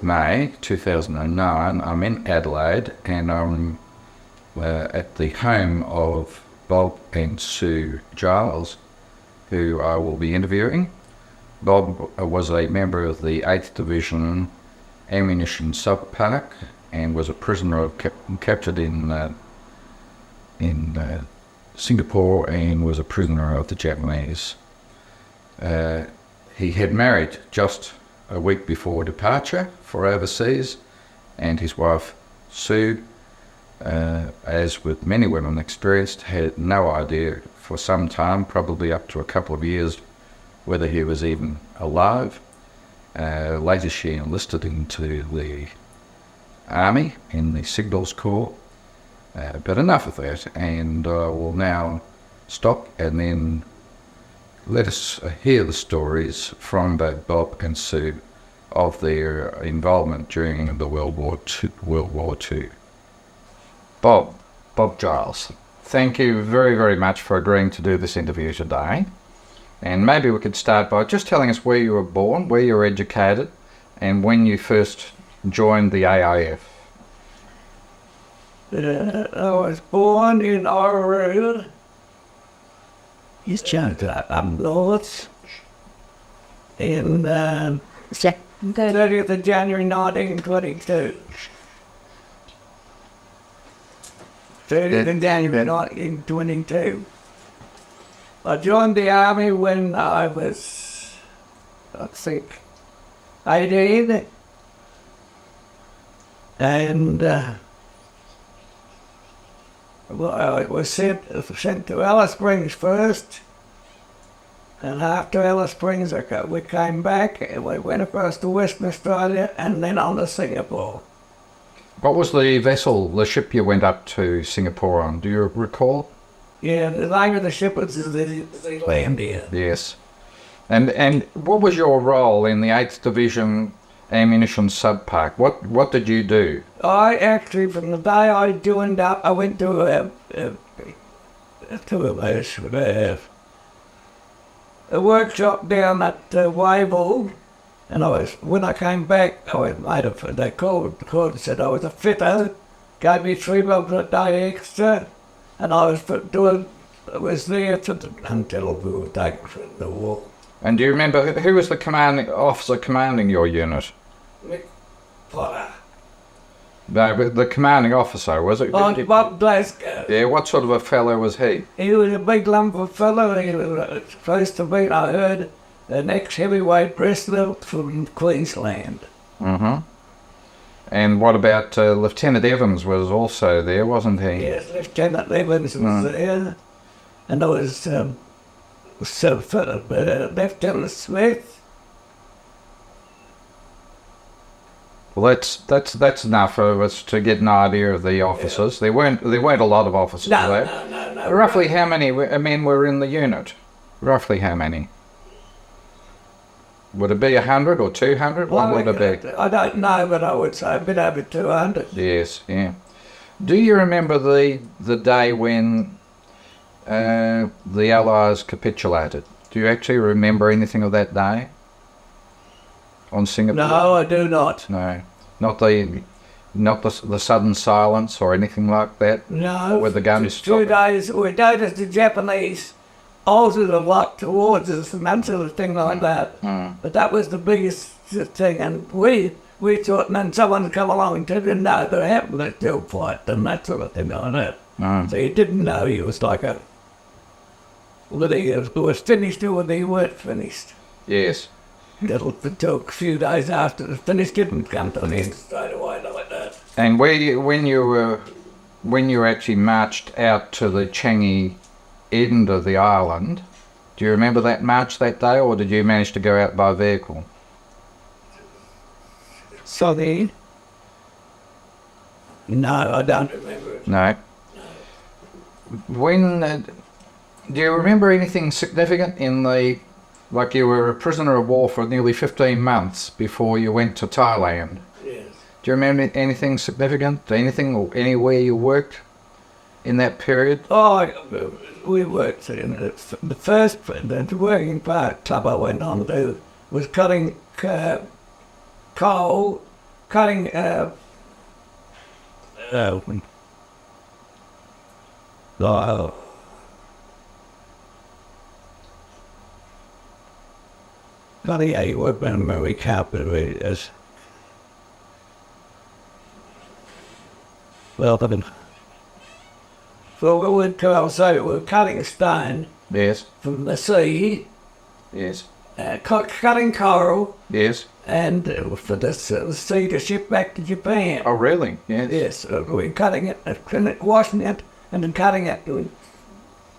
May 2009, I'm in Adelaide and I'm at the home of Bob and Sue Giles, who I will be interviewing. Bob was a member of the 8th Division Ammunition Sub-Pack and was a prisoner captured in Singapore and was a prisoner of the Japanese. He had married just a week before departure for overseas, and his wife Sue, as with many women experienced, had no idea for some time, probably up to a couple of years, whether he was even alive. Later she enlisted into the Army in the Signals Corps. But enough of that, and we'll now stop and then let us hear the stories from both Bob and Sue of their involvement during the World War II. Bob Giles, thank you very, very much for agreeing to do this interview today. And maybe we could start by just telling us where you were born, where you were educated, and when you first joined the AIF. I was born in Orroroo. He's trying to North in 30th of January 1922. 30th of January 1922. I joined the Army when I was, I think, 18. And well, I was sent to Alice Springs first, and after Alice Springs we came back and we went across to Western Australia and then on to Singapore. What was the vessel, the ship you went up to Singapore on? Do you recall? Yeah, the name of the ship was the Zealandia. Yes. And what was your role in the 8th Division Ammunition Sub-Pack? What did you do? I actually, from the day I joined up, I went to a workshop down at Wavell, and when I came back, they called and said I was a fitter, gave me $3 a day extra, and I was there until we were taken from the war. And do you remember who was the commanding officer commanding your unit? Potter. No, but the commanding officer, was it? Bob Glasgow. Yeah, what sort of a fellow was he? He was a big lump of fellow. He was supposed to be, I heard, an ex-heavyweight wrestler from Queensland. Mm-hmm. And what about Lieutenant Evans was also there, wasn't he? Yes, Lieutenant Evans was there. And there was Lieutenant Smith. Well, that's enough for us to get an idea of the officers. Yeah. There weren't a lot of officers there. No. Roughly how many men were in the unit? Roughly how many? Would it be 100 or 200? What would it be? I don't know, but I would say a bit over 200. Yes, yeah. Do you remember the day when the Allies capitulated? Do you actually remember anything of that day? On Singapore? No, I do not. No, not the sudden silence or anything like that. No. With the guns. 2 days. We noticed the Japanese altered a lot towards us and that sort of thing like that. But that was the biggest thing, and we thought, and then someone come along and said, no, they're having a still fight and that sort of thing like that. So you didn't know he was like it was finished or they weren't finished. Yes. It took a few days after the finish didn't come to an end straight away like that. And when you actually marched out to the Changi end of the island, do you remember that march that day, or did you manage to go out by vehicle? Sorry? No, I don't remember it. No. When do you remember anything significant in the? Like you were a prisoner of war for nearly 15 months before you went to Thailand. Yes. Do you remember anything significant? Anything or anywhere you worked in that period? Oh, we worked in the first working part club I went on to was cutting coal cutting, cutting a workman very carpet as well. So we went to our site, we were cutting a stone Yes. from the sea, Yes. cutting coral, Yes. and for the sea to ship back to Japan. Oh, really? Yes. Yes, we were cutting it, washing it, and then cutting it, doing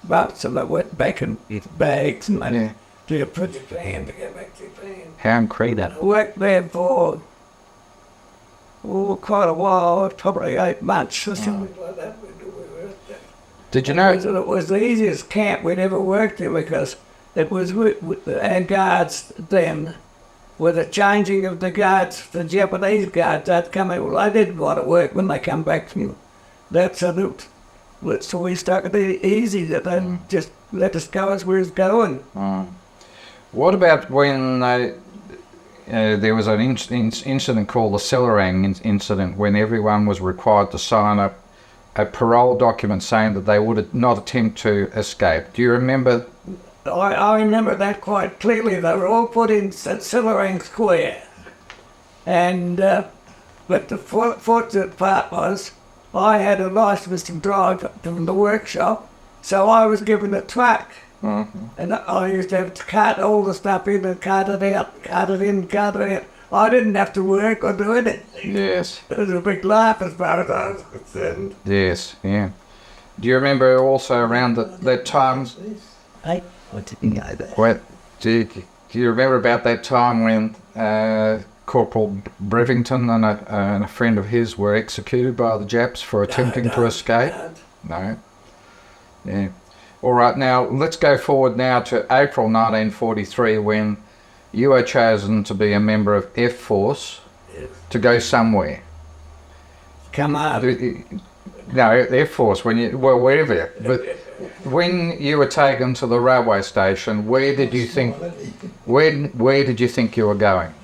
about some that went back in bags and Yeah. to Japan, to get back to Japan. How incredible. I worked there for quite a while, probably 8 months or something like that. Did you know? It was the easiest camp we'd ever worked in because it was with our guards then. With the changing of the guards, the Japanese guards, they'd come in. Well, they didn't want to work when they come back from that salute. So we stuck it easy that they just let us go as we was going. What about when there was an incident called the Celerang incident when everyone was required to sign a parole document saying that they would not attempt to escape? Do you remember? I remember that quite clearly. They were all put in Celerang Square. And, but the fortunate part was I had a license to drive from the workshop, so I was given a truck. And I used to have to cart all the stuff in and cart it out, cart it in, cart it out. I didn't have to work or do anything. Yes. It was a big laugh as far as I was concerned. Yes, yeah. Do you remember also around that time? What did you know that? What, do you remember about that time when Corporal Brevington and a friend of his were executed by the Japs for attempting to escape? No. Yeah. All right, now let's go forward now to April 1943 when you were chosen to be a member of F Force to go somewhere. Come on. No, Air Force, wherever. But when you were taken to the railway station, where did you think you were going?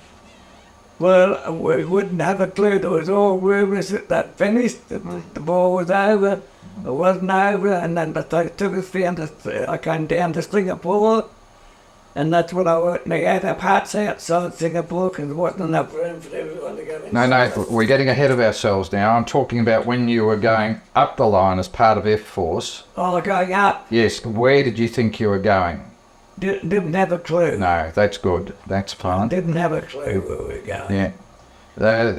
Well, we wouldn't have a clue. There was all rumours that finished, the war was over. It wasn't over, and then they took us down to, I came down to Singapore, and that's when I worked. They had our parts outside Singapore because there wasn't enough room for everyone to go in. No, we're getting ahead of ourselves now. I'm talking about when you were going up the line as part of F Force. Oh, going up? Yes, where did you think you were going? Didn't have a clue. No, that's good. That's fine. Didn't have a clue where we were going. Yeah.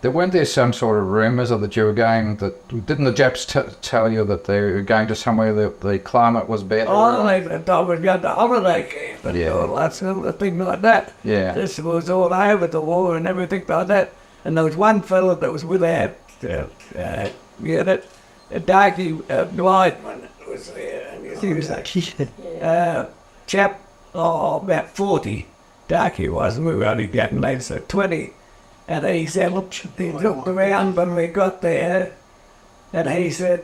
There weren't there some sort of rumours that you were going, didn't the Japs tell you that they were going to somewhere that the climate was better? Oh, they thought I was going to holiday camp and all that sort of thing like that. Yeah. This was all over the war and everything like that. And there was one fellow that was with our, a darky Glideman was there. And he was like, chap, about 40. Darky was, we were only getting late, so 20. And he said, he looked around when we got there, and he said,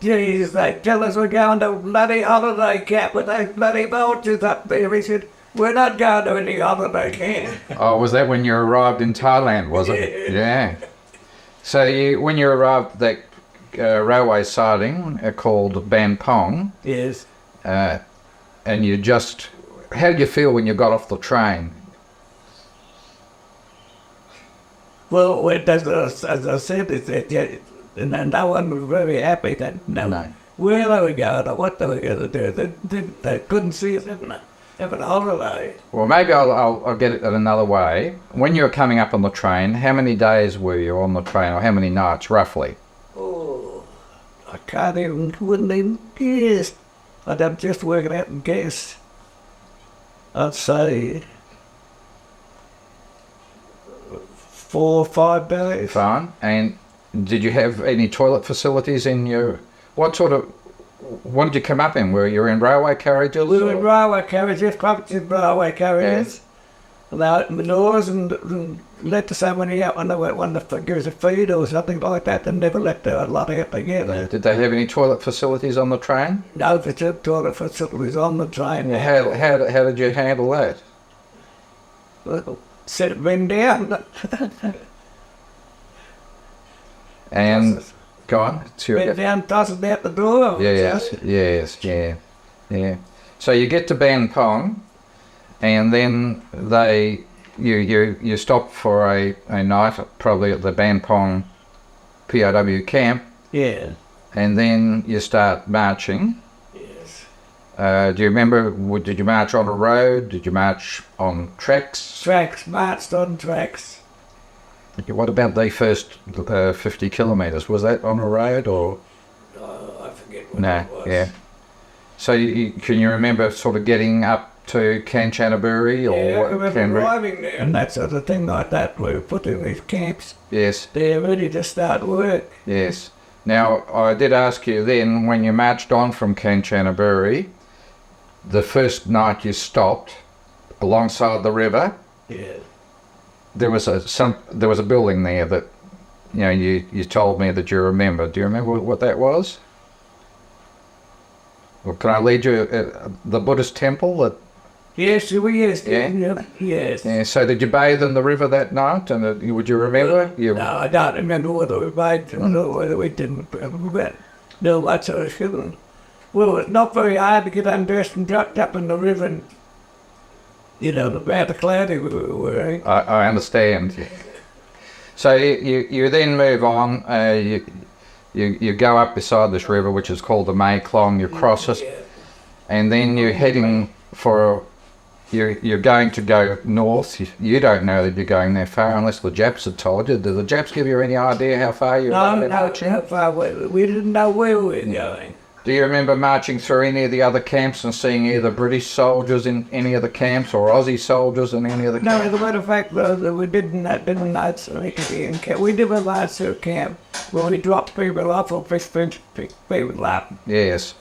geez, they tell us we're going to bloody holiday camp with those bloody vultures up there. He said, we're not going to any holiday camp. Oh, was that when you arrived in Thailand, was it? Yeah. So when you arrived at that railway siding called Ban Pong, yes, and you just, how did you feel when you got off the train? well, as I said, and no one was very happy that where they were going or what they were going to do. They couldn't see us having a holiday. Well, maybe I'll get it another way. When you were coming up on the train, how many days were you on the train, or how many nights, roughly? Oh, I wouldn't even guess. I'd have just work it out and guess. I'd say 4 or 5 days. Fine. And did you have any toilet facilities in your... What did you come up in? Were you in railway carriages? We were in railway carriages, coveted railway carriages. And they opened the doors and let somebody out when they wanted to give us a feed or something like that. They never let the lot out together. Did they have any toilet facilities on the train? No toilet facilities on the train. How did you handle that? Well, Set it been down. And go on. It's your- Been down, tossed it out the door. Yes, yeah. So you get to Ban Pong, and then you stop for a night, probably at the Ban Pong POW camp, Yeah. and then you start marching. Yes. Do you remember, did you march on a road? Did you march on tracks? Tracks, marched on tracks. What about the first 50 kilometres? Was that on a road or? I forget what No, it was. yeah. So can you remember sort of getting up to Kanchanaburi or Yeah, I what? remember arriving there and that sort of thing like that. We were put in these camps. Yes, They're ready to start work. yes. Now, I did ask you then, when you marched on from Kanchanaburi, the first night you stopped alongside the river, Yeah. there was a building there that, you told me that you remember. Do you remember what that was? Well, can I lead you the Buddhist temple? Yes, we used to. Yeah? Yes. Yeah. So did you bathe in the river that night? And would you remember? No, I don't remember whether we made or whether we didn't. But no, that's what I shouldn't. Well, it's not very hard to get undressed and dropped up in the river and, about the cloudy we were wearing. I understand. So you then move on. You go up beside this river, which is called the Mae Klong. You cross it, and then you're heading for. You're going to go north. You don't know that you're going that far unless the Japs had told you. Did the Japs give you any idea how far you were No, marching? how far we didn't know where we were going. Do you remember marching through any of the other camps and seeing either British soldiers in any of the camps or Aussie soldiers in any of the No, camps? as a matter of fact, brother, we didn't march through in camp. We never marched through camp. Well, we dropped people off or picked people up. Yes.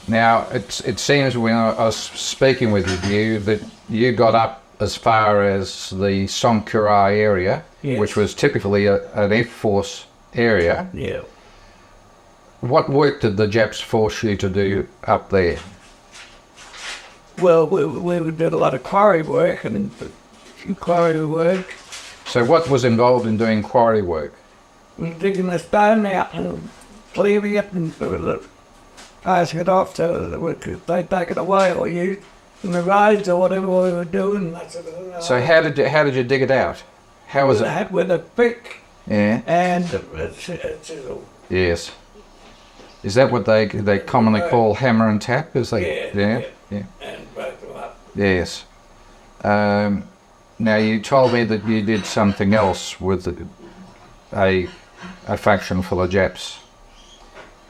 Now, it seems when I was speaking with you that you got up as far as the Songkrai area, Yes. which was typically an Air Force area. Yeah. What work did the Japs force you to do up there? Well, we did a lot of quarry work and quarry work. So what was involved in doing quarry work? We were digging the stone out and clearing it and passing it off so that they'd take it away or use in the roads or whatever we were doing. That sort of thing. So how did you dig it out? How was it? That with a pick Yeah. and a chisel. Yes. Is that what they commonly call hammer and tap? Is they? Yeah. Yeah. And broke them up. Yes. Now you told me that you did something else with a function for the Japs,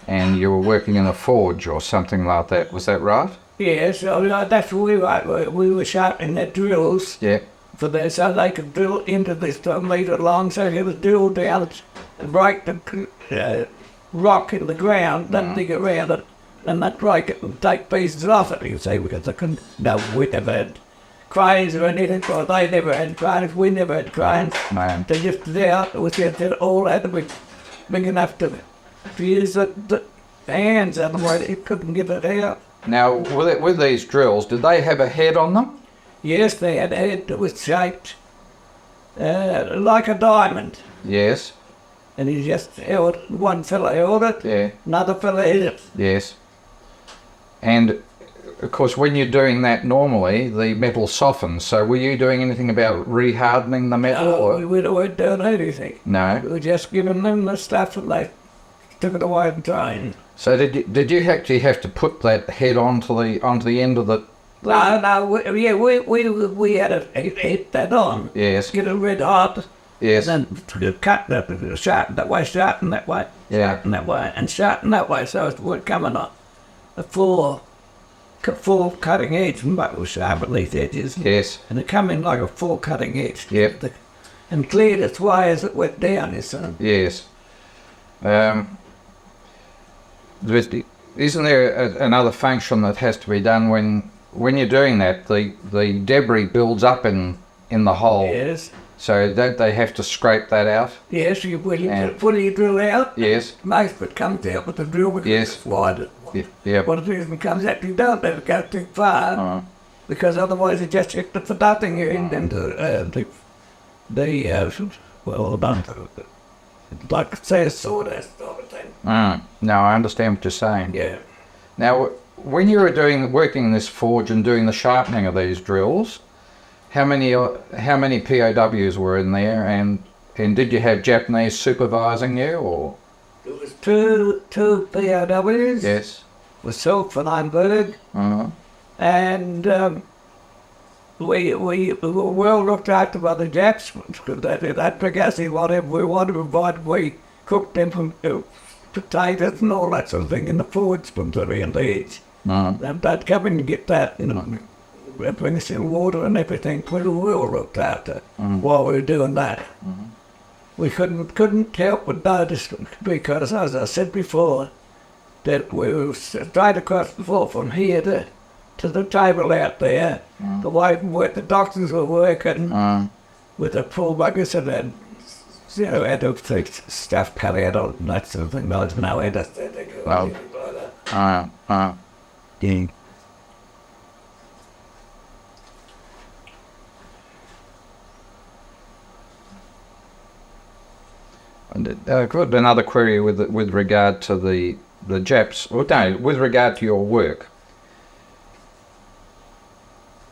and you were working in a forge or something like that. Was that right? Yes, that's what we were. We were sharpening their drills Yeah. for this, so they could drill into this 1 metre long, so it was drilled down and break the rock in the ground, then dig around it, and they'd break it and take pieces off it, you see, because they couldn't, we never had cranes or anything, well, they never had cranes, we never had cranes. Man. They just did out, it all had to be big enough to use the hands, otherwise it couldn't get it out. Now, with these drills, did they have a head on them? Yes, they had a head that was shaped like a diamond. Yes. And he just held, one fella held it, Yeah. another fella held it. Yes. And of course, when you're doing that normally, the metal softens. So were you doing anything about rehardening the metal? No, we weren't doing anything. No. We were just giving them the stuff and they took it away and trained. So did you actually have to put that head onto the end of the? No, we had to hit that on. Yes. Get it red hot. Yes. And then cut that, sharpen that way, sharpen that way, Yeah. sharpen that way, and sharpen that way, so it would come on a full cutting edge, but it was sharp at these edges. Yes. And it come in like a full cutting edge. Yep. And cleared its way as it went down, you see. Yes. Isn't there another function that has to be done when you're doing that? The debris builds up in the hole. Yes. So don't they have to scrape that out? Yes, you put your drill out. Yes. Most of it comes out with the drill because Yes. it's wide. Yeah. What it is, it comes out, you don't let it go too far. because otherwise it just hit the nothing into well, not like say a sawdust sort of thing. No, I understand what you're saying. Yeah. Now, when you were working in this forge and doing the sharpening of these drills, how many POWs were in there, and did you have Japanese supervising you, or? There was two POWs. Yes. Myself and Einberg. And we were well looked after by the Japs, because they'd pick us in whatever we wanted to provide. We cooked them from potatoes and all that sort of thing in the forge from the edge. They'd come in and get that, bring us in water and everything. We were well looked after while we were doing that. We couldn't help but notice, because as I said before, that we were straight across the floor from here to the table out there, the way where the doctors were working with the full buckets and then, had to take stuff cut out and that sort of thing. There was no anesthetic or anything like that. Yeah. And got another query with regard to the Japs. Well, no, with regard to your work.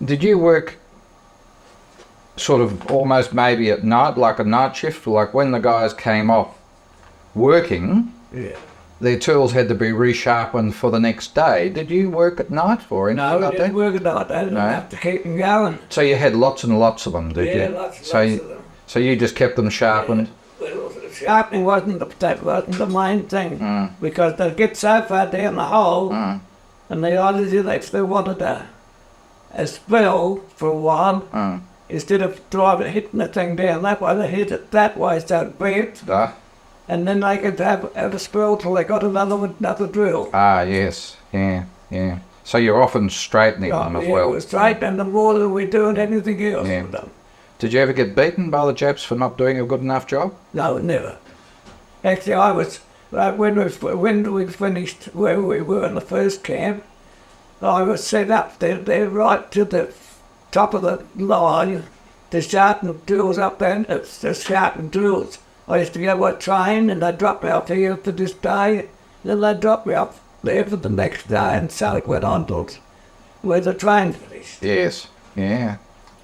Did you work sort of almost maybe at night, like a night shift, like when the guys came off working? Yeah. Their tools had to be resharpened for the next day. Did you work at night or anything No, like we didn't that? work at night. I didn't have to keep them going. So you had lots and lots of them, did you? Yeah, lots of them. So you just kept them sharpened? Well, sharpening wasn't the main thing, because they'd get so far down the hole, and they honestly, if they wanted a spell for a while, instead of hitting the thing down that way, they hit it that way so it bent, and then they could have a spell till they got another drill. Yes, yeah. So you're often straightening them as well. Yeah, we're straightening them more than we're doing anything else Yeah. with them. Did you ever get beaten by the Japs for not doing a good enough job? No, never. Actually, I was, when we finished where we were in the first camp, I was set up there right to the top of the line to sharpen drills up there, to sharpen drills. I used to go by train and they'd drop me off here for this day, then they'd drop me off there for the next day, and so it went on till where the train finished. Yes, yeah,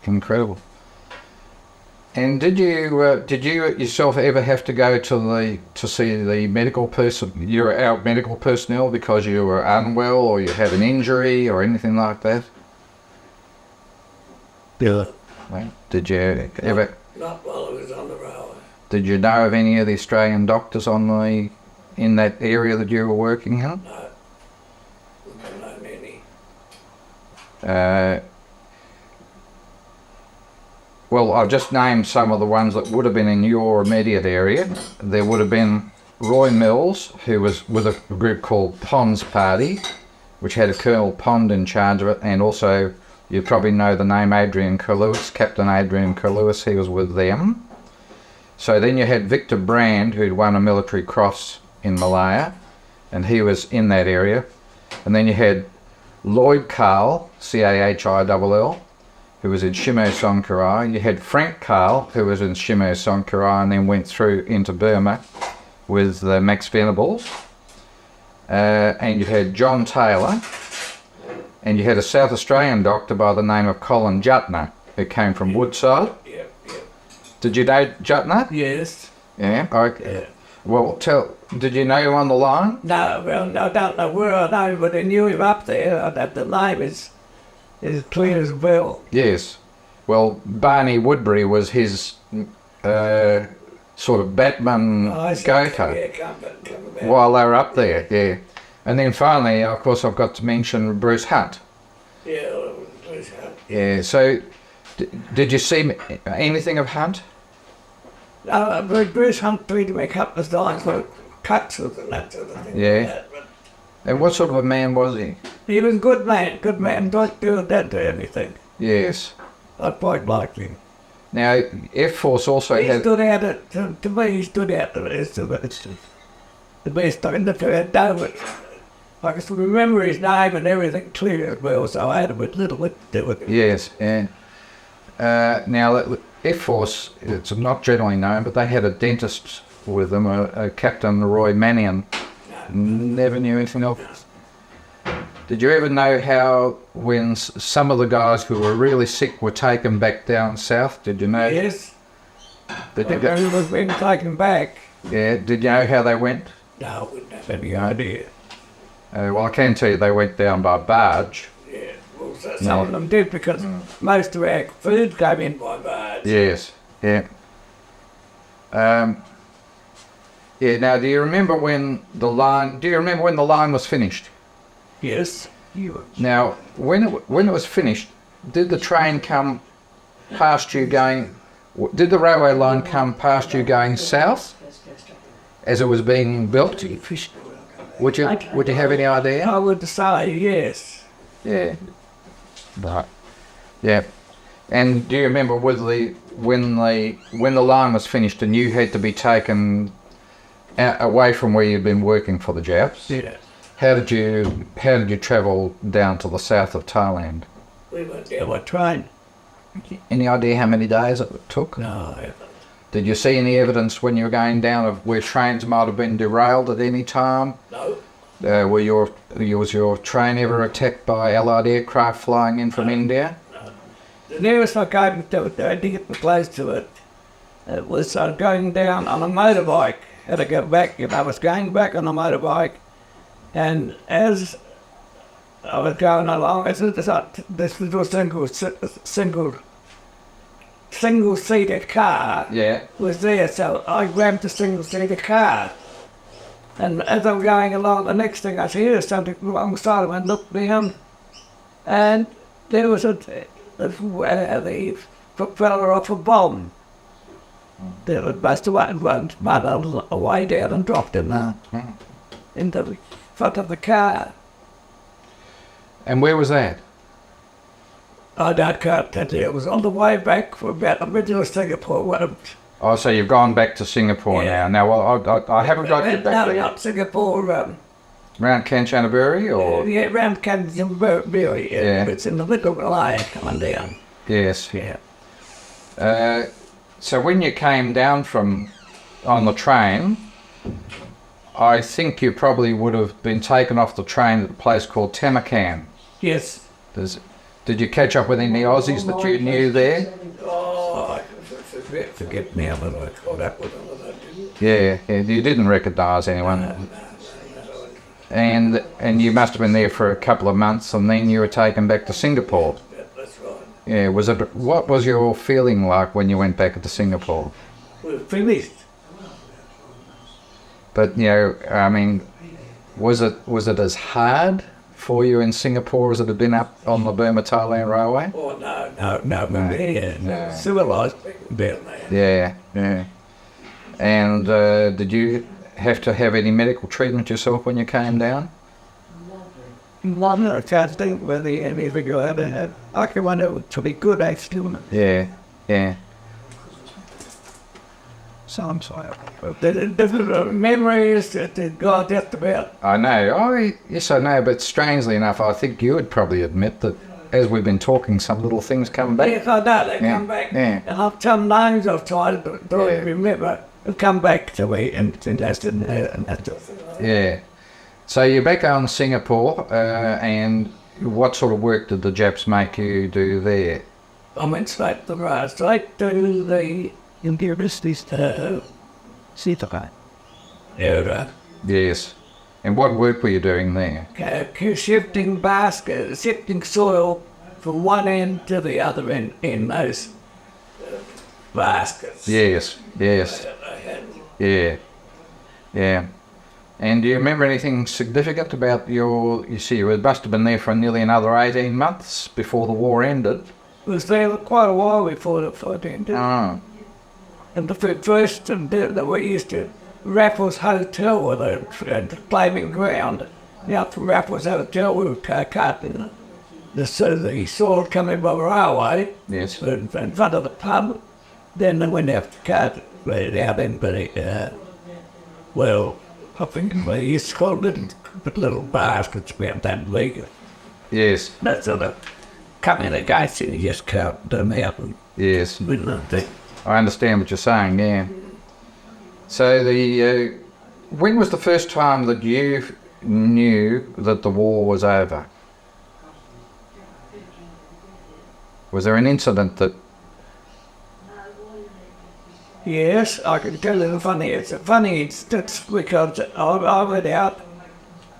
incredible. And did you yourself ever have to go to see the medical person? You were out medical personnel because you were unwell or you had an injury or anything like that? Yeah. Right. Did you ever? Not while I was on the railway. Did you know of any of the Australian doctors in that area that you were working in? No. I don't know many. Well, I've just named some of the ones that would have been in your immediate area. There would have been Roy Mills, who was with a group called Pond's Party, which had a Colonel Pond in charge of it, and also you probably know the name Adrian Curlewis, Captain Adrian Curlewis, he was with them. So then you had Victor Brand, who'd won a military cross in Malaya, and he was in that area. And then you had Lloyd Carl, Cahill, who was in Shimo Songkrai. You had Frank Carl, who was in Shimo Songkrai and then went through into Burma with Max Venables. And you had John Taylor. And you had a South Australian doctor by the name of Colin Jutner, who came from Woodside. Yeah. Did you know Jutner? Yes. Yeah, okay. Yeah. Well, did you know him on the line? No, well, I don't know where I know, but I knew him up there. The name is clear as a bell. Yes. Well, Barney Woodbury was his sort of Batman go-to while they were up there, yeah. And then finally, of course, I've got to mention Bruce Hunt. Yeah, Bruce Hunt. Yeah, so did you see anything of Hunt? Bruce Hunt treated me a couple of times for cuts and that sort of thing. Yeah. Like that, but And what sort of a man was he? he was a good man, not doing that to anything. Yes. I quite liked him. Now, Air Force also He had... stood out, to me, he stood out the rest of it. The best thing that I had done, but I can remember his name and everything clear as well, so I had a little bit to do with it. Yes, and now the Air Force, it's not generally known, but they had a dentist with them, a Captain Roy Mannion. Never knew anything of it. Did you ever know how when some of the guys who were really sick were taken back down south? Did you know? Yes. Did you They was being taken back. yeah, did you know how they went? No, I wouldn't have any idea. Well, I can tell you they went down by barge. Yeah, well, some of them did because most of our food came in by barge. Yes, yeah. Yeah, now do you remember when the line was finished? Yes. Now, when it was finished, did the train come past you going, did the railway line come past you going south as it was being built? Would you have any idea? I would say yes. Yeah. Right. Yeah. And do you remember when the line was finished and you had to be taken away from where you'd been working for the Japs? Yeah. How did you travel down to the south of Thailand? We went down by train. Any idea how many days it took? No, I haven't. Did you see any evidence when you were going down of where trains might have been derailed at any time? No. Was your train ever attacked by Allied aircraft flying in from India? The nearest I came to it, I didn't get close to it, it was going down on a motorbike. Had to go back, I was going back on a motorbike, and as I was going along, this little single-seated car Yeah. was there, so I grabbed the single-seated car. And as I'm going along, the next thing I see is something alongside of me, and look down, and there was the propeller off a bomb. There was must have went away down and dropped in into the front of the car. And where was that? I can't tell you. It was on the way back from about original Singapore. Oh, so you've gone back to Singapore Yeah. now. Now, I haven't got you back No, there. not Singapore. Around Kanchanaburi, or? Yeah, round Canterbury. Yeah. It's in the little Malaya coming down. Yes. Yeah. So when you came down on the train, I think you probably would have been taken off the train at a place called Tamakan. Yes. Did you catch up with any Aussies that you knew there? Oh, forget now that I caught up with them. Yeah, you didn't recognise anyone. And you must have been there for a couple of months, and then you were taken back to Singapore. That's right. Yeah, what was your feeling like when you went back to Singapore? We're finished. But I mean, was it as hard for you in Singapore as it had been up on the Burma Thailand Railway? Oh no. Yeah, civilised down there. Yeah. And did you have to have any medical treatment yourself when you came down? I can't think whether anything I ever had. I can wonder to be good actually. Yeah. So I'm sorry. The memories that God just about. I know. Oh, yes, I know. But strangely enough, I think you would probably admit that as we've been talking, some little things come back. Yes, I know they come back. Yeah. And I've some names I've tried to remember. Have come back to me, and that's it. And that's it. Yeah. So you're back on Singapore, and what sort of work did the Japs make you do there? I went straight to the university's Sitakai. Yeah, Yes. And what work were you doing there? shifting baskets, shifting soil from one end to the other end in those baskets. Yes. Yeah. And do you remember anything significant about you must have been there for nearly another 18 months before the war ended. Was there quite a while before the fight ended. Oh. And the first that we used to Raffles Hotel with the playing ground. Now from Raffles Hotel we were cutting the soil coming by the railway. Yes. In front of the pub. Then they went out to cut it out in, but I think we used to call little baskets about that big. Yes, That sort of come in a gates and you just count them out and yes. we loved it. I understand what you're saying, yeah. So when was the first time that you knew that the war was over? Was there an incident that... Yes, I can tell you it's a funny instance because I went out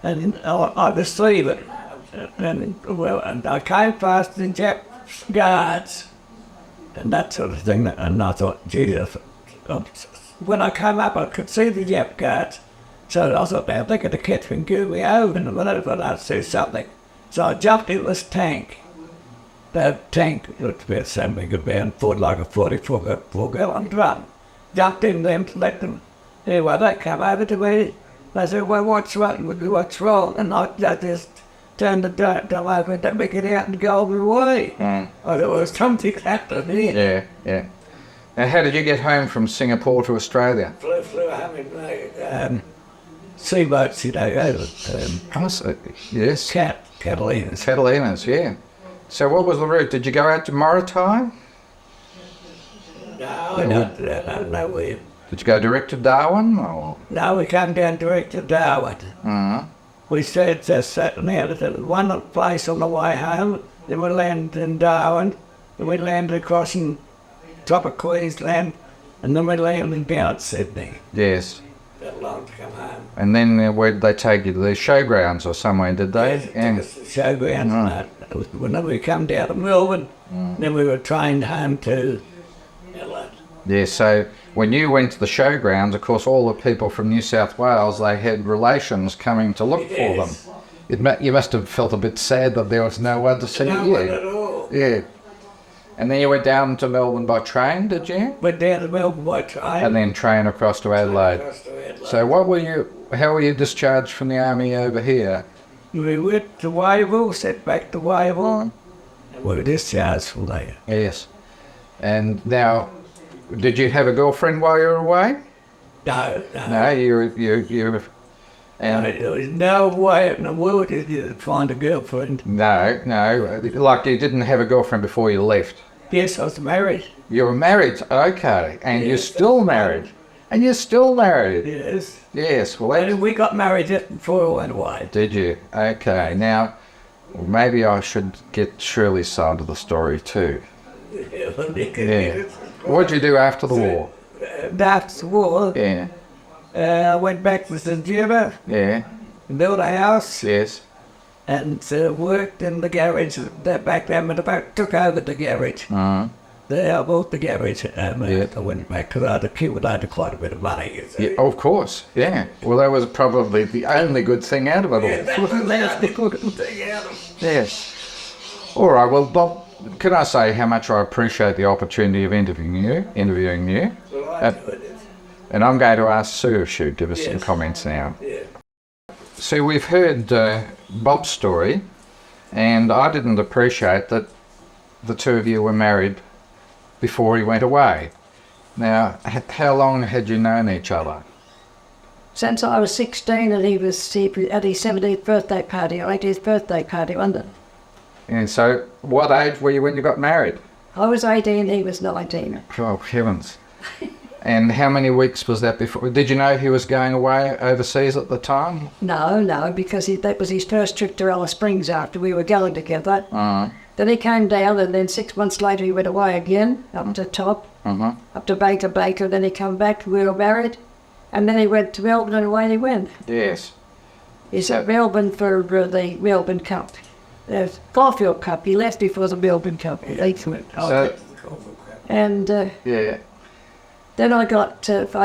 and I was sleeping and I came past the Jap guards and that sort of thing, and I thought, Jesus, when I came up I could see the Jap guards, so I thought they're going to catch me and give me over in a minute when I see something. So I jumped in this tank. The tank looked about so big, about like a 44-gallon drum. Jumped in them to let them. Anyway, they come over to me. They said, well, what's wrong? And I just turned the drum over and let me get out and go away. I thought, there was something happened here. Yeah. Now, how did you get home from Singapore to Australia? Flew home in seaboats, over yes. Catalinas. Catalinas, yeah. So what was the route? Did you go out to Morotai? No, Did you go direct to Darwin? Or? No, we came down direct to Darwin. We stayed at one place on the way home, then we landed in Darwin, then we landed across in top of Queensland, and then we landed down at Sydney. Yes. That long to come home. And then where did they take you? To the showgrounds or somewhere, did they? Yes, showgrounds. When we come down to Melbourne, then we were trained home to Adelaide. Yeah, so when you went to the showgrounds, of course, all the people from New South Wales, they had relations coming to look for them. You must have felt a bit sad that there was no one to see you. No one at all. Yeah. And then you went down to Melbourne by train, did you? Went down to Melbourne by train. And then train across to Adelaide. So how were you discharged from the army over here? We went to Wavell, set back to Wavell, and we were discharged from there. Yes. And now, did you have a girlfriend while you were away? No. No, you and there was no way in the world did you find a girlfriend. No, like you didn't have a girlfriend before you left. Yes, I was married. You were married, okay, and yes, you're still married. And you're still married? Yes. Yes, well And we got married just before we went away. Did you? Okay, now, maybe I should get Shirley's side of the story too. Yeah. What did you do after the war? After the war, Yeah. I went back to St. Juba, Yeah. built a house, Yes. and worked in the garage. Back then, I took over the garage. I bought the garage. I went back because I had accumulated quite a bit of money. Yeah, of course, yeah. Well, that was probably the only good thing out of it all. That's the good thing out of it. Yes. All right, well, Bob, can I say how much I appreciate the opportunity of interviewing you? And I'm going to ask Sue if she'll give us some comments now. Yeah. So we've heard Bob's story, and I didn't appreciate that the two of you were married before he went away. Now, how long had you known each other? Since I was 16 and he at his 17th birthday party, or 80th birthday party in London. And so, what age were you when you got married? I was 18, he was 19. Oh, heavens. And how many weeks was that before? Did you know he was going away overseas at the time? No, because that was his first trip to Alice Springs after we were going together. Then he came down, and then 6 months later he went away again, up to top, up to Baker, then he come back, we were married, and then he went to Melbourne and away he went. Yes. He's at Melbourne for the Melbourne Cup. The Caulfield Cup, he left before the Melbourne Cup. And yeah. then I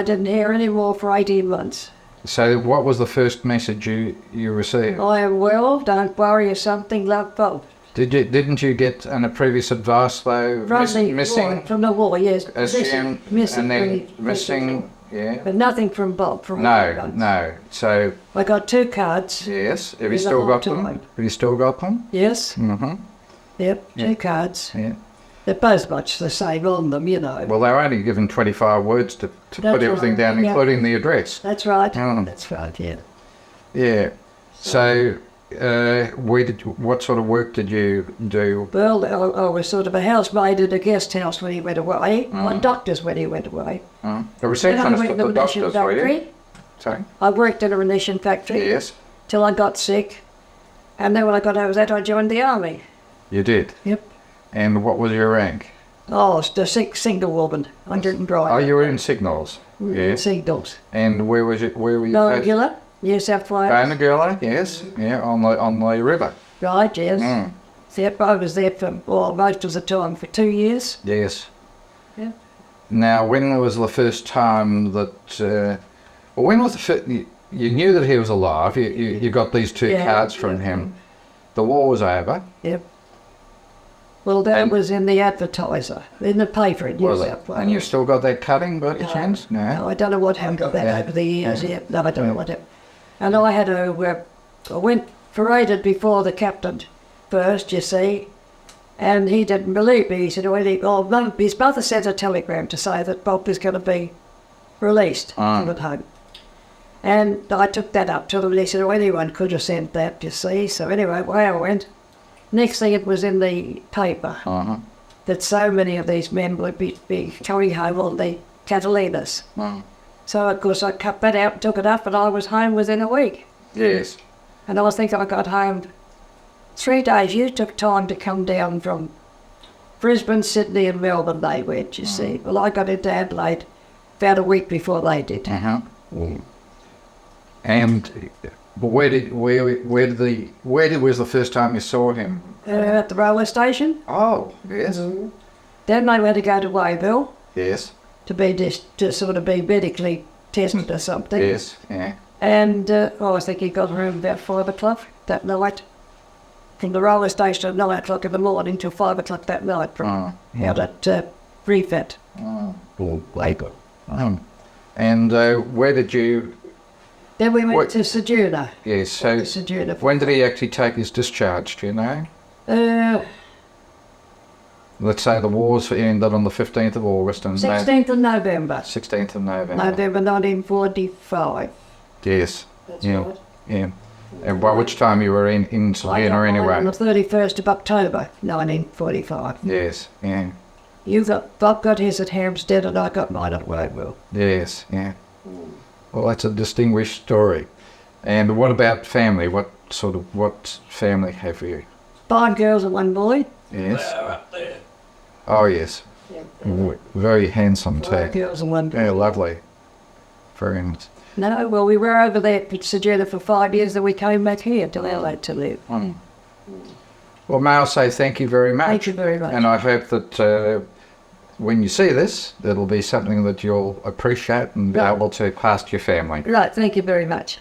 didn't hear any more for 18 months. So what was the first message you received? I am well, don't worry, or something, love Bob. Didn't you get a previous advice though? Missing? From the war, yes. Missing, yeah. But nothing from Bob. No. So I got 2 cards. yes. Have you still got them? Have you still got them? Yes. Mm-hmm. Yep, 2 cards. Yeah. They're both much the same on them, you know. Well, they're only given 25 words to put everything right, down, yeah. including the address. That's right. Mm. That's right, yeah. Yeah. So, what sort of work did you do? Well, I was sort of a housemaid at a guest house when he went away. My doctor's when he went away. The Then I receptionist worked at in the a munition doctor's, were you? factory. Sorry? I worked in a munition factory Yes, till I got sick. And then when I got over that, I joined the army. you did. Yep. And what was your rank? Oh, it's the single woman. I didn't drive. Oh, you were in signals. Yes. Signals. And where was it? Where were you? Regular, New South Wales. Banagula, yes. Yeah, on the river. Right, yes. Mm. Yep, I was there for, well, most of the time for 2 years. Yes. Yeah. Now, when was the first time that? When was the first? You knew that he was alive. You got these two Yeah, cards from him. The war was over. Yep. Well, that was in the advertiser, in the paper in New Was it? South Wales. And you still got that cutting by any chance? No, No. I don't know what happened to that Yeah. over the years. Yeah. No, I don't know what happened. And I had I went paraded before the captain first, you see, and he didn't believe me. He said, his mother sent a telegram to say that Bob was going to be released from at home. And I took that up to them, and they said, anyone could have sent that, you see. So anyway, away I went. Next thing, it was in the paper that so many of these men would be coming home on the Catalinas. So, of course, I cut that out, took it up, and I was home within a week. Yes. And I think I got home 3 days. You took time to come down from Brisbane, Sydney and Melbourne, they went, you see. Well, I got into Adelaide about a week before they did. And where was the first time you saw him? At the railway station. Oh, yes. Then they had to go to Wayville Yes. to sort of be medically tested or something. Yes. Yeah. And I think he got home about 5 o'clock that night. From the railway station at 9 o'clock in the morning till 5 o'clock that night from out at Refit. And where did you? Then we went What- to Sejuna. Yes. So Sejuna. when did he actually take his discharge? Do you know? Let's say the wars ended on the 15th of August and 16th of November. 16th of November. November 1945. Yes. That's Yeah. right. Yeah. And by which time you were in I got Savannah mine anyway? on the 31st of October 1945. Yes. Yeah. Bob got his at Hampstead and I got mine at Wayville. Yes. Yeah. Well, that's a distinguished story. And what about family? What family have you? 5 girls and 1 boy. Yes. Oh, yes. Very handsome 5 too. girls and 1 boy. Yeah, lovely. Very nice. No, well, we were over there at Sejuna for 5 years, then we came back here to Adelaide to live. Well, may I say thank you very much. Thank you very much. And I hope that when you see this, it'll be something that you'll appreciate and be Right. able to pass to your family. Right, thank you very much.